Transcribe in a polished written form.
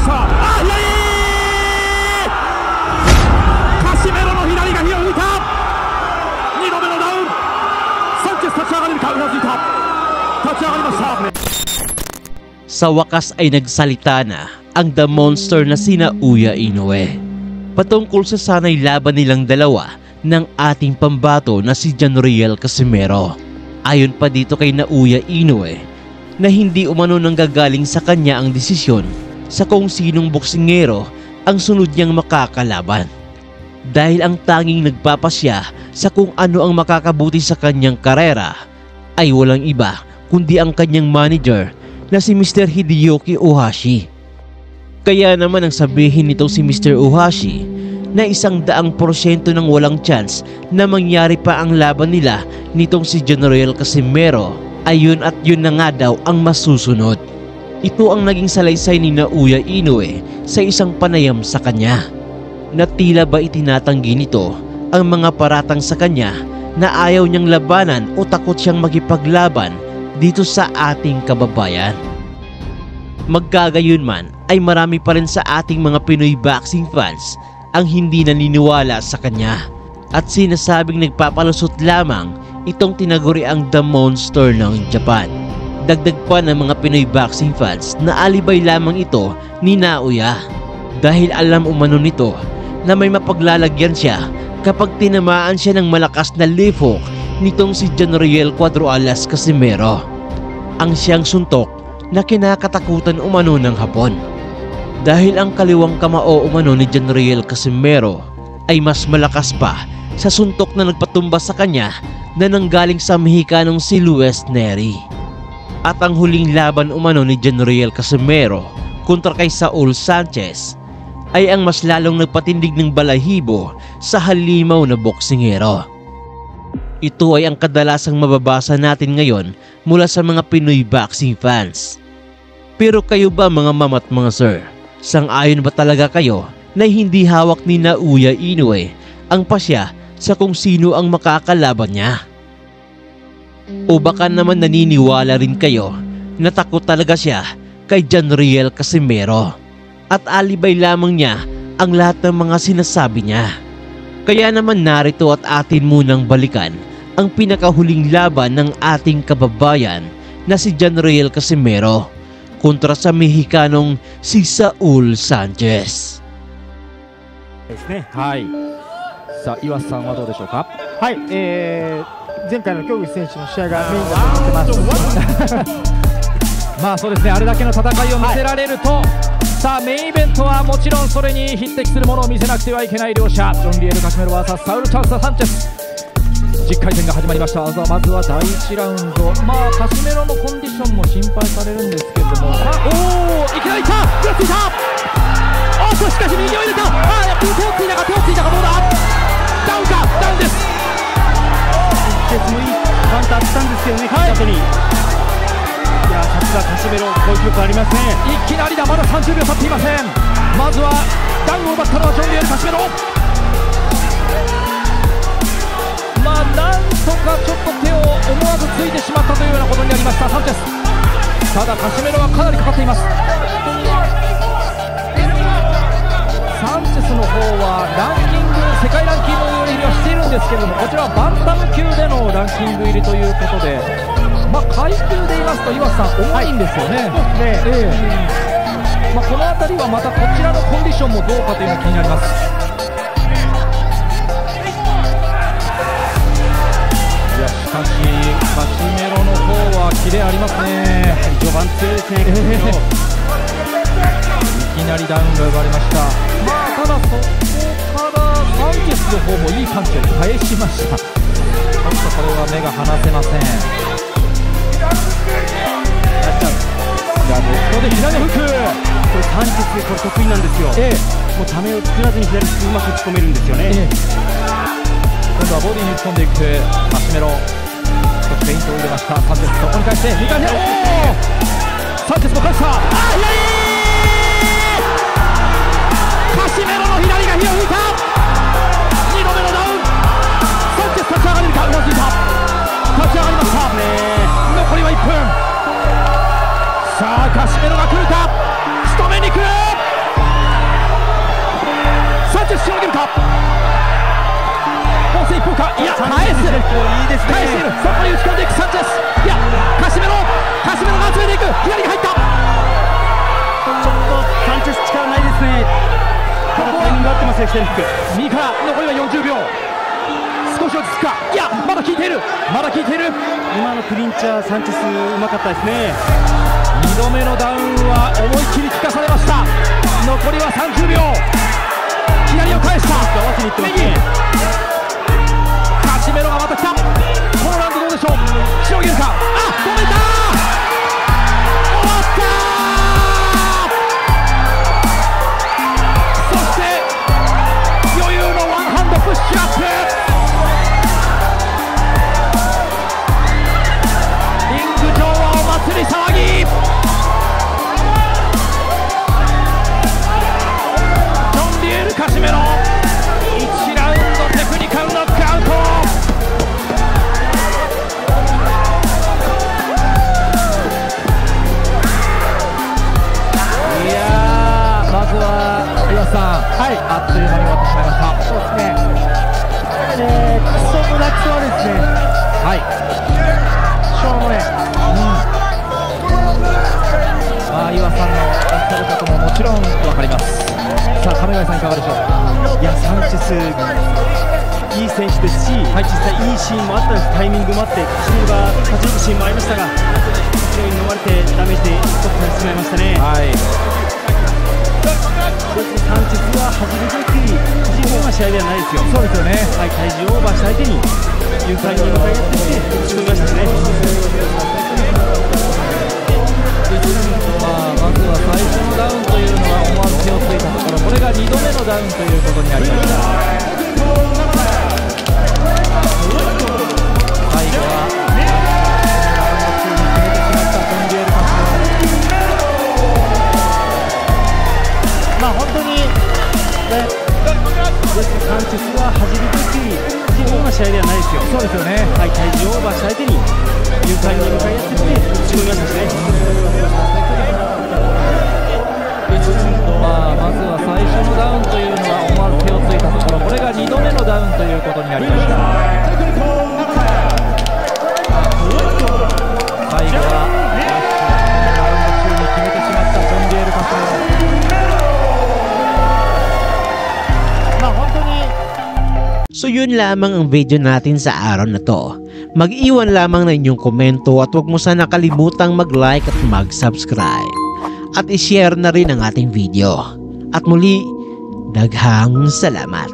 した。カシメロの左が火を吹いた。2度目のダウン。サンチェス立ち上がれるか。うなずいた。立ち上がりました。Sa wakas ay nagsalita na ang The Monster na sina Uya Inoue patungkol sa sanay laban nilang dalawa ng ating pambato na si Janriel Casimero. Ayon pa dito kay Uya Inoue na hindi umano nanggagaling sa kanya ang desisyon sa kung sinong boksingero ang sunod niyang makakalaban. Dahil ang tanging nagpapasya sa kung ano ang makakabuti sa kanyang karera ay walang iba kundi ang kanyang manager na si Mr. Hideyoki Ohashi. Kaya naman ang sabihin nito si Mr. Ohashi na 100% ng walang chance na mangyari pa ang laban nila nitong si Janriel Casimero ay yun at yun na nga daw ang masusunod. Ito ang naging salaysay ni Uya Inoue sa isang panayam sa kanya na tila ba itinatanggi nito ang mga paratang sa kanya na ayaw niyang labanan o takot siyang makipaglaban dito sa ating kababayan. Magkagayon man ay marami pa rin sa ating mga Pinoy boxing fans ang hindi naniniwala sa kanya at sinasabing nagpapalusot lamang itong tinaguri ang The Monster ng Japan. Dagdag pa ng mga Pinoy boxing fans na alibay lamang ito ni Uya dahil alam umano nito na may mapaglalagyan siya kapag tinamaan siya ng malakas na left hook nitong si Janriel Cuadro Alas Casimero, ang siyang suntok na kinakatakutan umano ng Hapon. Dahil ang kaliwang kamao umano ni Janriel Casimero ay mas malakas pa sa suntok na nagpatumba sa kanya na nanggaling sa Mexicanong si Luis Neri. At ang huling laban umano ni Janriel Casimero kontra kay Saul Sanchez ay ang mas lalong nagpatindig ng balahibo sa halimaw na boksingero. Ito ay ang kadalasang mababasa natin ngayon mula sa mga Pinoy boxing fans. Pero kayo ba mga ma'am at mga sir, sang-ayon ba talaga kayo na hindi hawak ni Uya Inoue ang pasya sa kung sino ang makakalaban niya? O baka naman naniniwala rin kayo na takot talaga siya kay Janriel Casimero at alibay lamang niya ang lahat ng mga sinasabi niya? Kaya naman narito at atin munang balikan ang pinakahuling laban ng ating kababayan na si Janriel Casimero kontra sa Mexicanong si Saul Sanchez. ですね。はい。さあ岩瀬さんはどうでしょうか。はい、前回の京口選手の試合がメインだと思ってます。まあそうですね、あれだけの戦いを見せられると、さあメインイベントはもちろんそれに匹敵するものを見せなくてはいけない両者、ジョンリエル・カシメロ vs サウル・チャンス・サンチェス。10回戦が始まりました。まずは第1ラウンド、カシメロのコンディションも心配されるんですけれども、いきなりいった、手をついた、しかし右を入れた、手をついたか、どうだ、ダウンか、ダウンです。もいいカウンターしたんですけどね、後に。いやさすがカシメロ、攻撃力ありますね。いきなりだ、まだ30秒経っていません。まずはダウンを奪ったのはジョンリエル・カシメロ。なんとかちょっと手を思わずついてしまったというようなことになりましたサンチェス。ただカシメロはかなりかかっています。サンチェスの方はランキング、世界ランキング入りはしているんですけれども、こちらはバンタム級でのランキング入りということで、階級で言いますと岩瀬さん重いんですよね。この辺りはまたこちらのコンディションもどうかというのが気になります。しかしカシメロの方はキレありますね。序盤強いですね。いきなりダウンが奪われました。ただそこからサンチェスの方もいいパンチを返しました。ちょっとこれは目が離せません。ここで左のフック、これサンチェスこれ得意なんですよ。もうためを作らずに左にうまく打ち込めるんですよね。今度はボディに打ち込んでいくカシメロ、少しフェイントを入れました。サンチェス、そこに返して2回目、サンチェスも返した。カシメロの左が火を吹いた。2度目のダウン。サンチェス立ち上がれるか、うなずいた。立ち上がりました。残りは1分。さあカシメロが来るか、仕留めに来る。いや返す、いいです返している、そこに打ち込んでいくサンチェス、いやカシメロが集めていく、左に入った。ちょっとサンチェス力ないですね。ただタイミング合ってますよ、左フック。右から残りは40秒、少し落ち着くか、いやまだ効いている、今のクリンチャーサンチェスうまかったですね。2度目のダウンは思いっきり効かされました。残りは30秒、左を返した、合わせにいってます右、ね。カシメロがまた来た。このラウンドどうでしょう、しのげるか、止めた、終わった。そして余裕のワンハンドプッシュアップ、リング上はお祭り騒ぎ。ジョン・リエル・カシメロ1ラウンドテクニカルノックアウト。いやー、まずは岩さん、あっという間に終わってしまいました。そうですね。クソムラクソはですね、はい、しょうもね。岩さんのおっしゃることももちろん分かります。さあ亀貝さんいかがでしょう。いやサンチェスいい選手ですし、実際いいシーンもあったんです。タイミングもあってカシメロが勝ち抜くシーンもありましたが、後ろに飲まれてダメージでストップされてしまいましたね。サンチェスは初めてくり自分は試合ではないですよ。そうですよね。体重オーバーした相手に有回に向かいやってきて打ち込みましたしね。まずは最初のダウンというのは思わず手をついたところ、これが2度目のダウンということになりました。最後は決めてしまったジョン・リエル・カシメロ。本当にサンチェスは初めてくり自分は試合ではないですよ。そうですよね。体重オーバーした相手に有回に向かいやってきて打ち込みましたしね。まずは最初のダウンというのは思わず手をついたところ、これが2度目のダウンということになりました。最後はラウンド中に決めてしまったジョン・リエル・カシメロ。So yun lamang ang video natin sa araw na to. Mag-iwan lamang ng inyong komento at huwag mo sana kalimutang mag-like at mag-subscribe. At i-share na rin ang ating video. At muli, daghang salamat.